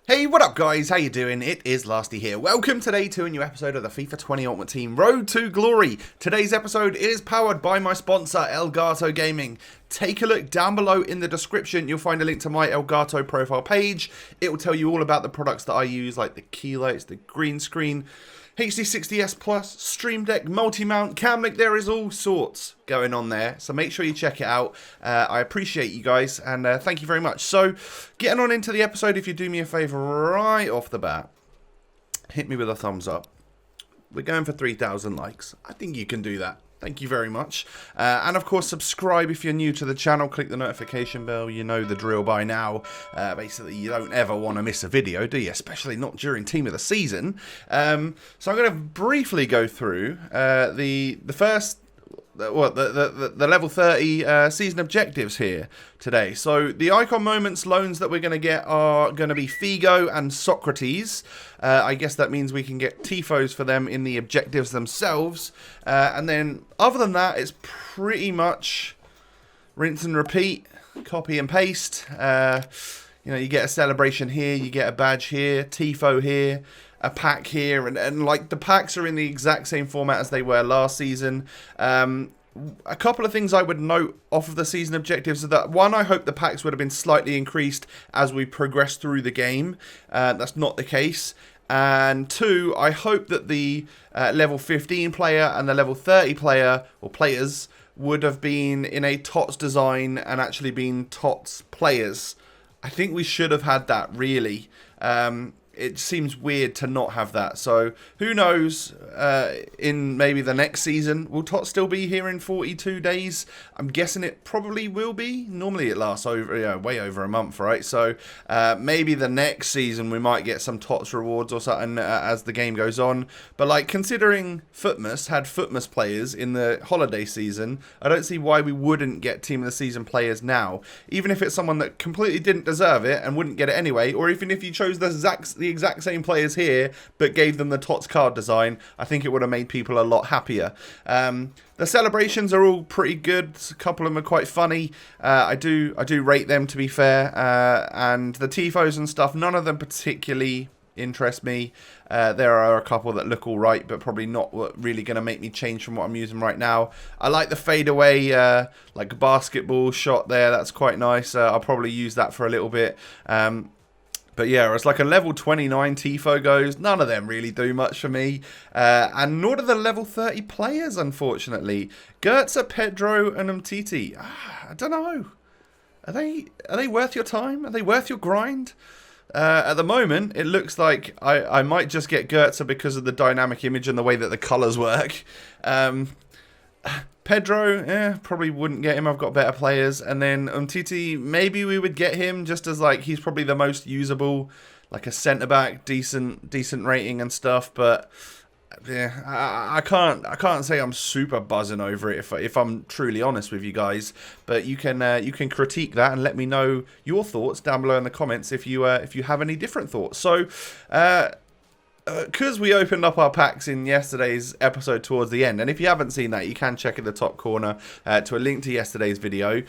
Hey, what up guys? How you doing? It is Lasty here. Welcome today to a new episode of the FIFA 20 Ultimate Team Road to Glory. Today's episode is powered by my sponsor, Elgato Gaming. Take a look down below in the description. You'll find a link to my Elgato profile page. It will tell you all about the products that I use, like the key lights, the green screen, HD60S Plus, Stream Deck, multi-mount, cam link. There is all sorts going on there, so make sure you check it out. I appreciate you guys, and thank you very much. So, getting on into the episode, if you do me a favour right off the bat, hit me with a thumbs up. We're going for 3,000 likes. I think you can do that. Thank you very much. And of course, subscribe if you're new to the channel. Click the notification bell. You know the drill by now. Basically, you don't ever want to miss a video, do you? Especially not during Team of the Season. So I'm going to briefly go through the first... the level 30 season objectives here today. So the icon moments loans that we're going to get are going to be Figo and Socrates. I guess that means we can get tifos for them in the objectives themselves. And then other than that, it's pretty much rinse and repeat, copy and paste. You know, you get a celebration here, you get a badge here, tifo here, a pack here, and like the packs are in the exact same format as they were last season. A couple of things I would note off of the season objectives are that, one, I hope the packs would have been slightly increased as we progress through the game. That's not the case. And two, I hope that the level 15 player and the level 30 player, or players, would have been in a TOTS design and actually been TOTS players. I think we should have had that, really. It seems weird to not have that. So, who knows, in maybe the next season, will TOTS still be here in 42 days? I'm guessing it probably will be. Normally it lasts over, way over a month, right? So, maybe the next season we might get some TOTS rewards or something as the game goes on. But, like, considering Footmas had Footmas players in the holiday season, I don't see why we wouldn't get Team of the Season players now. Even if it's someone that completely didn't deserve it and wouldn't get it anyway, or even if you chose the exact same players here, but gave them the TOTS card design, I think it would have made people a lot happier. The celebrations are all pretty good. A couple of them are quite funny. I do rate them, to be fair. And the tifos and stuff, none of them particularly interest me. There are a couple that look all right, but probably not really going to make me change from what I'm using right now. I like the fadeaway, like basketball shot there. That's quite nice. I'll probably use that for a little bit. But yeah, as like a level 29 tifo goes, none of them really do much for me. And nor do the level 30 players, unfortunately. Goetze, Pedro, and Umtiti. I don't know. Are they worth your time? Are they worth your grind? At the moment, it looks like I might just get Goetze because of the dynamic image and the way that the colours work. Pedro, probably wouldn't get him. I've got better players. And then Umtiti, maybe we would get him just as, like, he's probably the most usable, like a centre-back, decent rating and stuff. But yeah, I can't say I'm super buzzing over it if I'm truly honest with you guys. But you can critique that and let me know your thoughts down below in the comments if you have any different thoughts. So, because we opened up our packs in yesterday's episode towards the end, and if you haven't seen that, you can check in the top corner to a link to yesterday's video.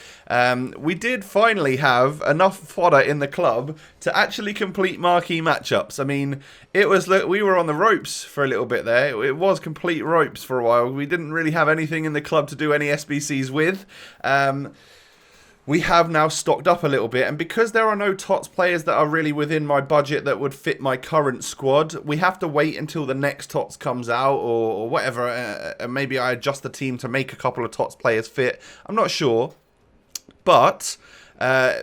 We did finally have enough fodder in the club to actually complete marquee matchups. I mean, we were on the ropes for a little bit there. It was complete ropes for a while. We didn't really have anything in the club to do any SBCs with. We have now stocked up a little bit, and because there are no TOTS players that are really within my budget that would fit my current squad, we have to wait until the next TOTS comes out or whatever, and maybe I adjust the team to make a couple of TOTS players fit. I'm not sure, but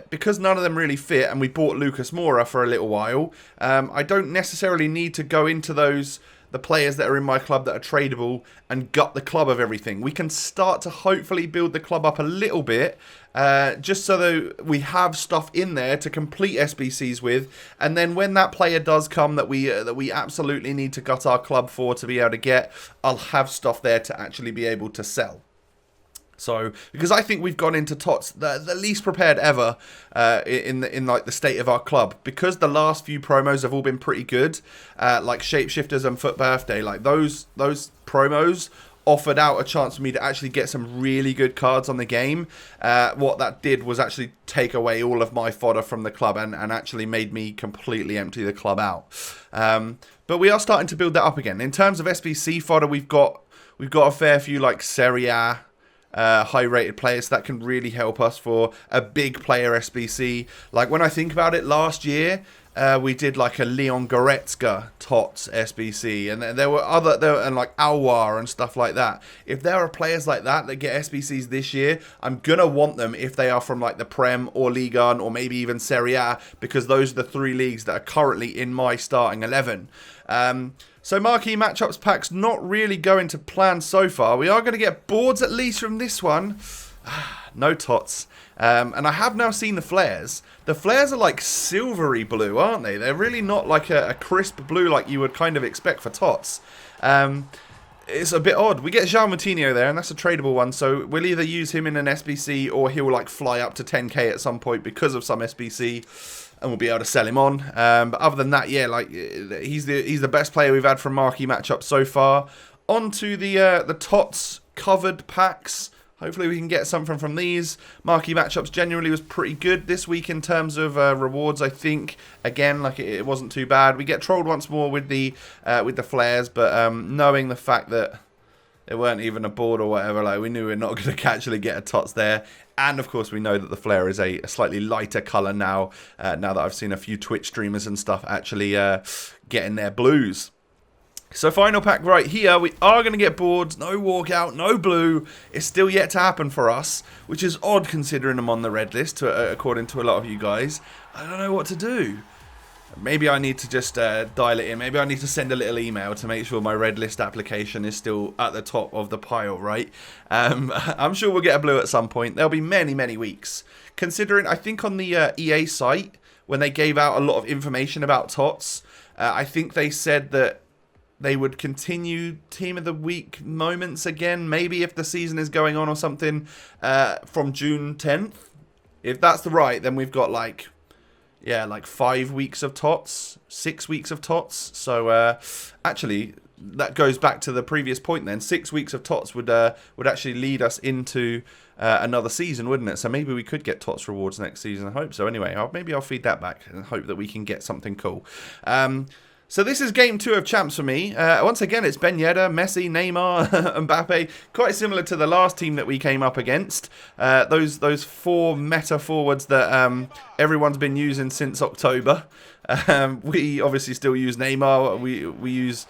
because none of them really fit, and we bought Lucas Moura for a little while, I don't necessarily need to go into the players that are in my club that are tradable and gut the club of everything. We can start to hopefully build the club up a little bit, just so that we have stuff in there to complete SBCs with, and then when that player does come that we absolutely need to gut our club for to be able to get, I'll have stuff there to actually be able to sell. So, because I think we've gone into TOTS the least prepared ever in like the state of our club, because the last few promos have all been pretty good, like Shapeshifters and Foot Birthday, like those promos offered out a chance for me to actually get some really good cards on the game. What that did was actually take away all of my fodder from the club and actually made me completely empty the club out. But we are starting to build that up again. In terms of SBC fodder, we've got a fair few like Serie A high-rated players that can really help us for a big player SBC. Like when I think about it, last year we did like a Leon Goretzka TOTS SBC, and there were and like Alwar and stuff like that. If there are players like that get SBCs this year, I'm gonna want them if they are from like the Prem or Ligue 1 or maybe even Serie A, because those are the 3 leagues that are currently in my starting 11. So marquee matchups packs not really going to plan so far. We are going to get boards at least from this one. No TOTS. And I have now seen the flares. The flares are like silvery blue, aren't they? They're really not like a crisp blue like you would kind of expect for TOTS. It's a bit odd. We get João Moutinho there, and that's a tradable one. So we'll either use him in an SBC or he'll like fly up to 10k at some point because of some SBC. And we'll be able to sell him on. But other than that, yeah, like he's the best player we've had from marquee matchups so far. On to the TOTS covered packs. Hopefully we can get something from these. Marquee matchups generally was pretty good this week in terms of rewards, I think. Again, like it wasn't too bad. We get trolled once more with the flares, but knowing the fact that it weren't even a board or whatever, like we knew we're not going to actually get a TOTS there. And of course we know that the flare is a slightly lighter colour now, now that I've seen a few Twitch streamers and stuff actually getting their blues. So final pack right here, we are going to get boards, no walkout, no blue. It's still yet to happen for us, which is odd considering I'm on the red list, according to a lot of you guys. I don't know what to do. Maybe I need to just dial it in. Maybe I need to send a little email to make sure my red list application is still at the top of the pile, right? I'm sure we'll get a blue at some point. There'll be many, many weeks. Considering, I think on the EA site, when they gave out a lot of information about TOTS, I think they said that they would continue Team of the Week moments again, maybe if the season is going on or something, from June 10th. If that's right, then we've got like 5 weeks of TOTS, 6 weeks of TOTS. So actually, that goes back to the previous point then. 6 weeks of TOTS would actually lead us into another season, wouldn't it? So maybe we could get TOTS rewards next season. I hope so. Anyway, maybe I'll feed that back and hope that we can get something cool. So this is game 2 of champs for me. Once again, it's Ben Yedder, Messi, Neymar, Mbappe. Quite similar to the last team that we came up against. Those 4 meta forwards that everyone's been using since October. We obviously still use Neymar. We use...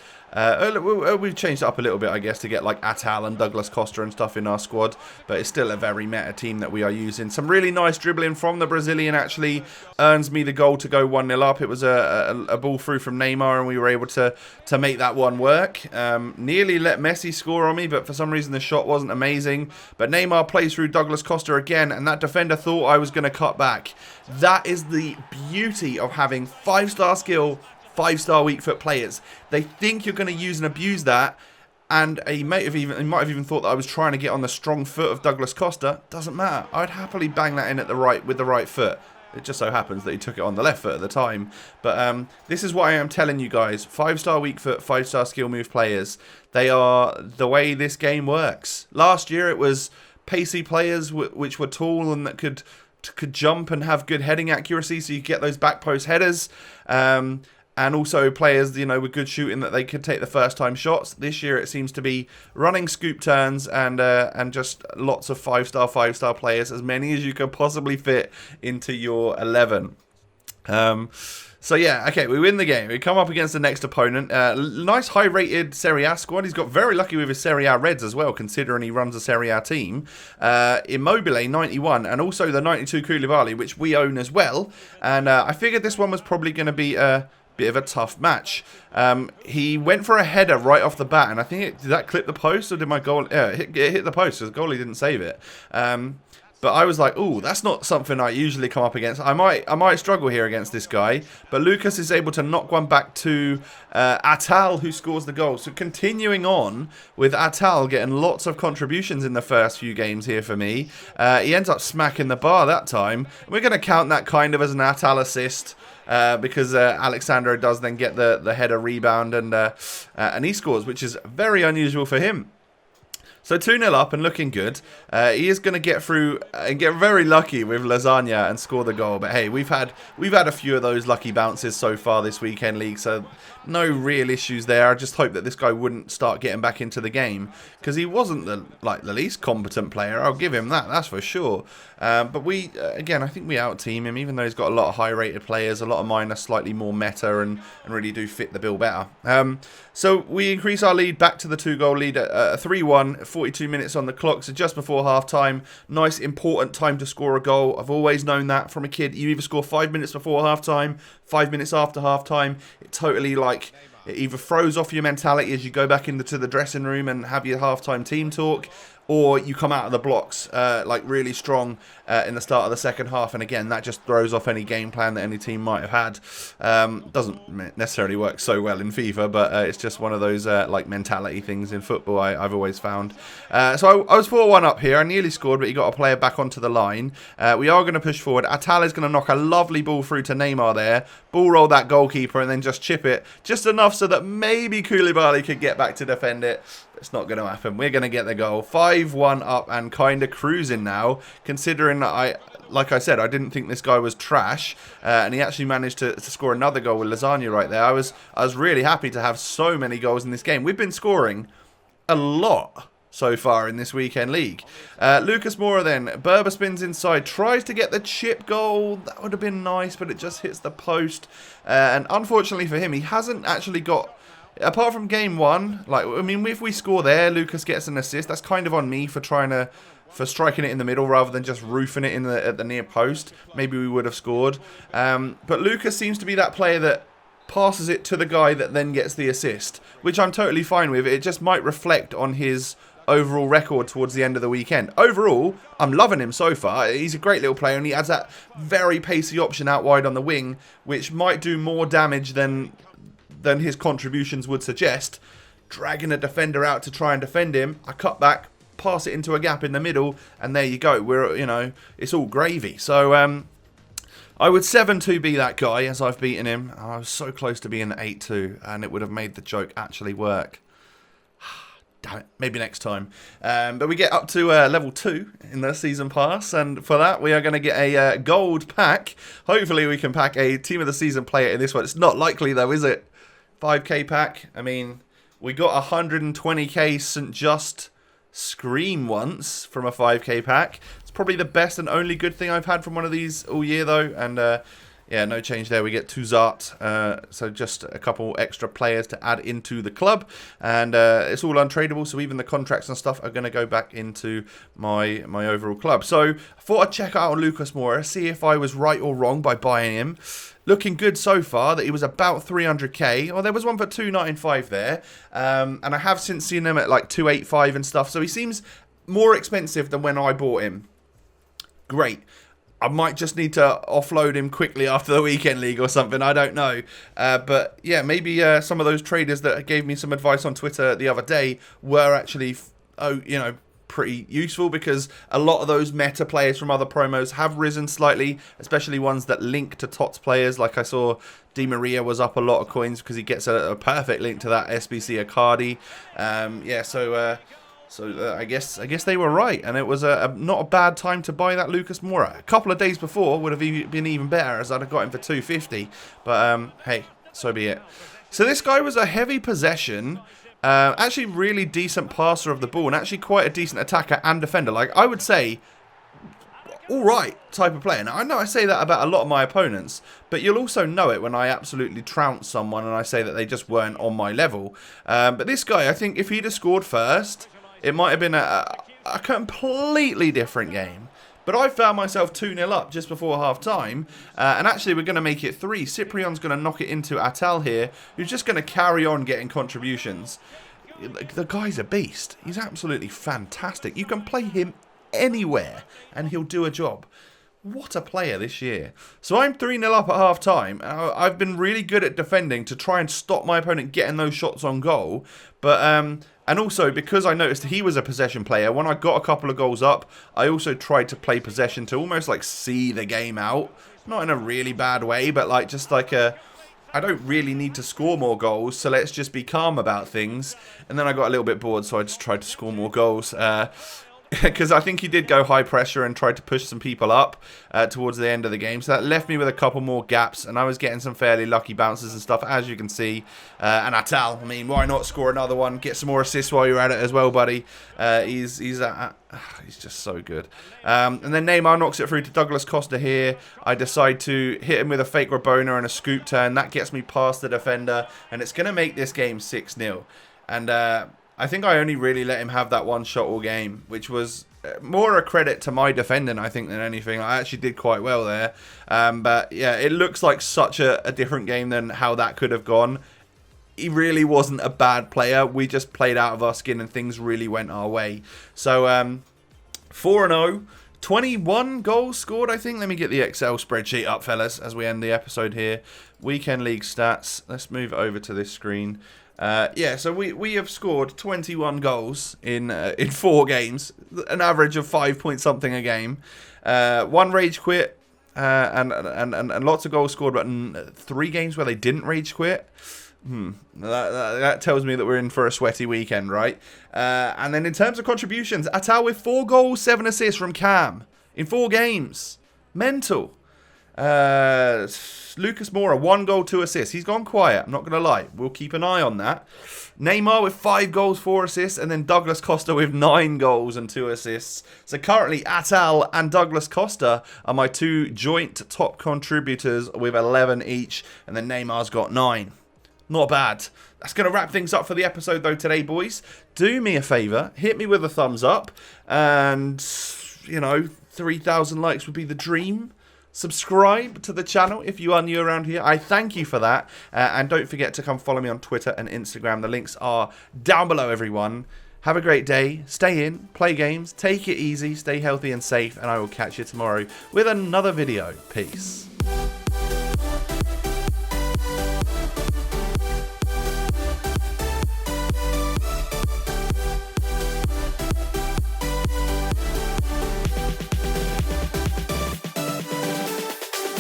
we've changed it up a little bit, I guess, to get like Atal and Douglas Costa and stuff in our squad, but it's still a very meta team that we are using. Some really nice dribbling from the Brazilian actually earns me the goal to go 1-0 up. It was a ball through from Neymar and we were able to make that one work. Nearly let Messi score on me, but for some reason the shot wasn't amazing. But Neymar plays through Douglas Costa again, and that defender thought I was going to cut back. That is the beauty of having 5-star skill, 5-star weak foot players. They think you're going to use and abuse that, and he might have even thought that I was trying to get on the strong foot of Douglas Costa. Doesn't matter. I'd happily bang that in at with the right foot. It just so happens that he took it on the left foot at the time. But this is what I am telling you guys. 5-star weak foot, 5-star skill move players. They are the way this game works. Last year it was pacey players which were tall and that could jump and have good heading accuracy, so you get those back post headers. And also players, with good shooting that they could take the first time shots. This year it seems to be running scoop turns and just lots of 5-star players, as many as you could possibly fit into your 11. So yeah, okay, we win the game. We come up against the next opponent. Nice high-rated Serie A squad. He's got very lucky with his Serie A Reds as well, considering he runs a Serie A team. Immobile, 91, and also the 92 Koulibaly, which we own as well. And I figured this one was probably going to be a bit of a tough match. He went for a header right off the bat, and I think did that clip the post, or did my goal it hit the post, because the goalie didn't save it. But I was like, ooh, that's not something I usually come up against. I might struggle here against this guy. But Lucas is able to knock one back to Atal, who scores the goal. So continuing on with Atal getting lots of contributions in the first few games here for me. He ends up smacking the bar that time. We're going to count that kind of as an Atal assist. Because Alexandro does then get the header rebound and he scores, which is very unusual for him. So 2-0 up and looking good. He is going to get through and get very lucky with Lasagna and score the goal. But hey, we've had a few of those lucky bounces so far this weekend league, so no real issues there. I just hope that this guy wouldn't start getting back into the game, because he wasn't the least competent player. I'll give him that. That's for sure. But we again, I think we out-team him, even though he's got a lot of high-rated players. A lot of mine are slightly more meta and really do fit the bill better. So we increase our lead back to the 2-goal lead at 3-1, 42 minutes on the clock, so just before half-time. Nice, important time to score a goal. I've always known that from a kid. You either score 5 minutes before half-time, 5 minutes after half-time. It totally, it either throws off your mentality as you go back into the dressing room and have your half-time team talk, or you come out of the blocks really strong in the start of the second half, and again that just throws off any game plan that any team might have had. Doesn't necessarily work so well in FIFA, but it's just one of those mentality things in football I've always found. So I was 4-1 up here. I nearly scored, but you got a player back onto the line. We are going to push forward. Atal is going to knock a lovely ball through to Neymar there, ball roll that goalkeeper, and then just chip it just enough so that maybe Koulibaly could get back to defend it. It's not going to happen. We're going to get the goal. 5-1 up and kind of cruising now, considering that like I said, I didn't think this guy was trash, and he actually managed to score another goal with Lasagna right there. I was really happy to have so many goals in this game. We've been scoring a lot so far in this weekend league. Lucas Moura then. Berber spins inside, tries to get the chip goal. That would have been nice, but it just hits the post. And unfortunately for him, he hasn't actually got... Apart from game one, if we score there, Lucas gets an assist. That's kind of on me for striking it in the middle rather than just roofing it at the near post. Maybe we would have scored. But Lucas seems to be that player that passes it to the guy that then gets the assist, which I'm totally fine with. It just might reflect on his overall record towards the end of the weekend. Overall, I'm loving him so far. He's a great little player, and he has that very pacey option out wide on the wing, which might do more damage than his contributions would suggest. Dragging a defender out to try and defend him. I cut back, pass it into a gap in the middle, and there you go. It's all gravy. So I would 7-2 be that guy as I've beaten him. I was so close to being 8-2, and it would have made the joke actually work. Damn it, maybe next time. But we get up to level 2 in the season pass, and for that we are going to get a gold pack. Hopefully we can pack a team of the season player in this one. It's not likely though, is it? 5k pack. I mean, we got 120k St. Just Scream once from a 5k pack. It's probably the best and only good thing I've had from one of these all year though, and yeah, no change there. We get Tuzart, so just a couple extra players to add into the club, and it's all untradeable, so even the contracts and stuff are going to go back into my overall club. So I thought I'd check out Lucas Moura, see if I was right or wrong by buying him. Looking good so far that he was about 300k. Oh, there was one for 295 there, and I have since seen him at 285 and stuff, so he seems more expensive than when I bought him. Great. I might just need to offload him quickly after the weekend league or something. I don't know. But yeah, maybe some of those traders that gave me some advice on Twitter the other day were actually, pretty useful, because a lot of those meta players from other promos have risen slightly, especially ones that link to TOTS players. Like I saw Di Maria was up a lot of coins because he gets a perfect link to that SBC Icardi. So I guess they were right, and it was not a bad time to buy that Lucas Moura. A couple of days before would have been even better, as I'd have got him for 250. But hey, so be it. So this guy was a heavy possession, actually really decent passer of the ball, and actually quite a decent attacker and defender. I would say, all right type of player. Now I know I say that about a lot of my opponents, but you'll also know it when I absolutely trounce someone and I say that they just weren't on my level. But this guy, I think if he'd have scored first, it might have been a completely different game. But I found myself 2-0 up just before half-time. And actually, we're going to make it 3. Cyprian's going to knock it into Atal here, who's just going to carry on getting contributions. The guy's a beast. He's absolutely fantastic. You can play him anywhere, and he'll do a job. What a player this year. So I'm 3-0 up at half-time. I've been really good at defending to try and stop my opponent getting those shots on goal. But and also, because I noticed he was a possession player, when I got a couple of goals up, I also tried to play possession to almost see the game out. Not in a really bad way, but just I don't really need to score more goals, so let's just be calm about things. And then I got a little bit bored, so I just tried to score more goals. Because I think he did go high pressure and tried to push some people up towards the end of the game. So that left me with a couple more gaps, and I was getting some fairly lucky bounces and stuff, as you can see. And Atal, I mean, why not score another one? Get some more assists while you're at it as well, buddy. He's just so good. And then Neymar knocks it through to Douglas Costa here. I decide to hit him with a fake Rabona and a scoop turn. That gets me past the defender, and it's going to make this game 6-0. And I think I only really let him have that one shot all game, which was more a credit to my defending, I think, than anything. I actually did quite well there. But yeah, it looks like such a different game than how that could have gone. He really wasn't a bad player. We just played out of our skin and things really went our way. So 4-0. 21 goals scored, I think. Let me get the Excel spreadsheet up, fellas, as we end the episode here. Weekend League stats. Let's move over to this screen. Yeah, so we have scored 21 goals in 4 games, an average of 5 point something a game. 1 rage quit, and lots of goals scored, but 3 games where they didn't rage quit. That tells me that we're in for a sweaty weekend, right? And then in terms of contributions, Atal with 4 goals, 7 assists from Cam in 4 games. Mental. Lucas Moura, 1 goal, 2 assists. He's gone quiet, I'm not going to lie. We'll keep an eye on that. Neymar with 5 goals, 4 assists. And then Douglas Costa with 9 goals and 2 assists. So currently Atal and Douglas Costa are my 2 joint top contributors with 11 each. And then Neymar's got 9. Not bad. That's going to wrap things up for the episode though today, boys. Do me a favour. Hit me with a thumbs up. And, you know, 3,000 likes would be the dream. Subscribe to the channel if you are new around here. I thank you for that. And don't forget to come follow me on Twitter and Instagram. The links are down below, everyone. Have a great day. Stay in, play games, take it easy, stay healthy and safe. And I will catch you tomorrow with another video. Peace.